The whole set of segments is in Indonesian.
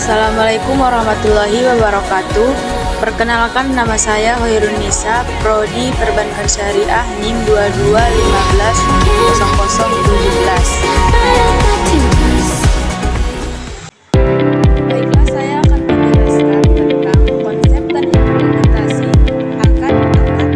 Assalamualaikum warahmatullahi wabarakatuh. Perkenalkan, nama saya Hoirun Nisa, Prodi Perbankan Syariah NIM 22150017. Baiklah, saya akan menjelaskan tentang konsep dan implementasi akad syariah.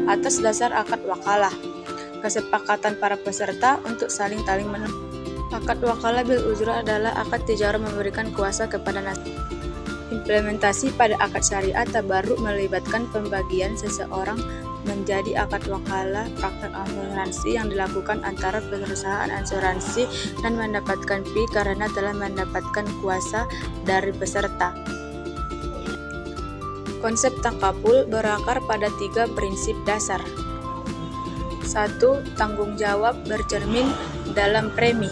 Atas dasar akad wakalah, kesepakatan para peserta untuk saling menempatkan. Akad wakalah bil ujrah adalah akad tijarah memberikan kuasa kepada nasabah. Implementasi pada akad syariah tabarruk melibatkan pembagian seseorang menjadi akad wakalah. Praktek asuransi yang dilakukan antara perusahaan asuransi dan mendapatkan fee karena telah mendapatkan kuasa dari peserta. Konsep takaful berakar pada 3 prinsip dasar. 1. Tanggung jawab bercermin dalam premi.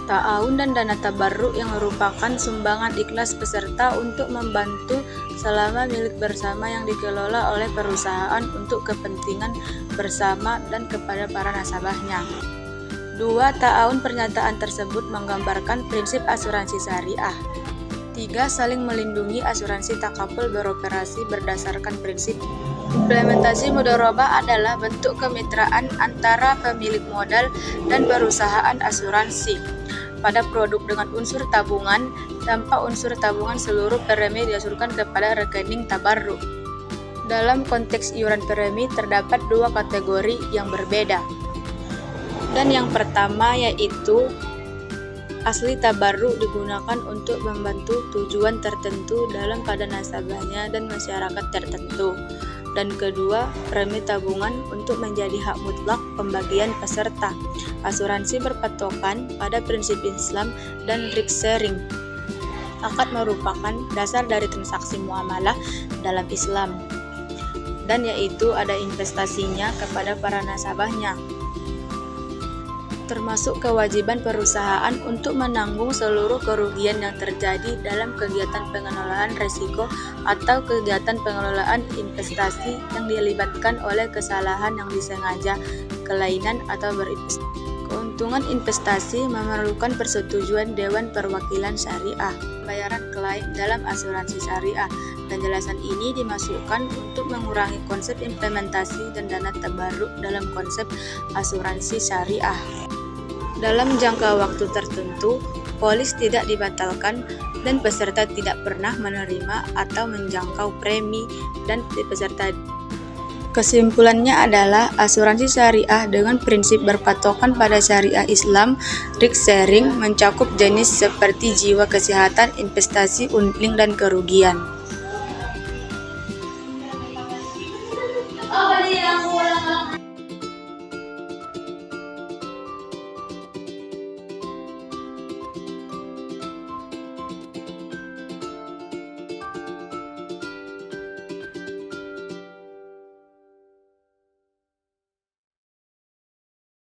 Ta'awun dan dana tabarruk yang merupakan sumbangan ikhlas peserta untuk membantu selama milik bersama yang dikelola oleh perusahaan untuk kepentingan bersama dan kepada para nasabahnya. 2. Ta'awun pernyataan tersebut menggambarkan prinsip asuransi syariah. 3. Saling melindungi. Asuransi takaful beroperasi berdasarkan prinsip. Implementasi mudharabah adalah bentuk kemitraan antara pemilik modal dan perusahaan asuransi pada produk dengan unsur tabungan. Tanpa unsur tabungan, seluruh premi diasurkan kepada rekening tabarruk. Dalam konteks iuran premi terdapat 2 kategori yang berbeda. Dan yang pertama yaitu asli tabarruk digunakan untuk membantu tujuan tertentu dalam keadaan nasabahnya dan masyarakat tertentu. Dan kedua, premi tabungan untuk menjadi hak mutlak pembagian peserta. Asuransi berpatokan pada prinsip Islam dan risk sharing. Akad merupakan dasar dari transaksi muamalah dalam Islam, dan yaitu ada investasinya kepada para nasabahnya, termasuk kewajiban perusahaan untuk menanggung seluruh kerugian yang terjadi dalam kegiatan pengelolaan risiko atau kegiatan pengelolaan investasi yang dilibatkan oleh kesalahan yang disengaja, kelainan, atau berinvestasi. Keuntungan investasi memerlukan persetujuan Dewan Perwakilan Syariah. Bayaran klaim dalam asuransi syariah. Penjelasan ini dimasukkan untuk mengurangi konsep implementasi dan dana tabarruk dalam konsep asuransi syariah. Dalam jangka waktu tertentu, polis tidak dibatalkan dan peserta tidak pernah menerima atau menjangkau premi dan peserta. Kesimpulannya adalah asuransi syariah dengan prinsip berpatokan pada syariah Islam, risk sharing mencakup jenis seperti jiwa, kesehatan, investasi, unbling, dan kerugian.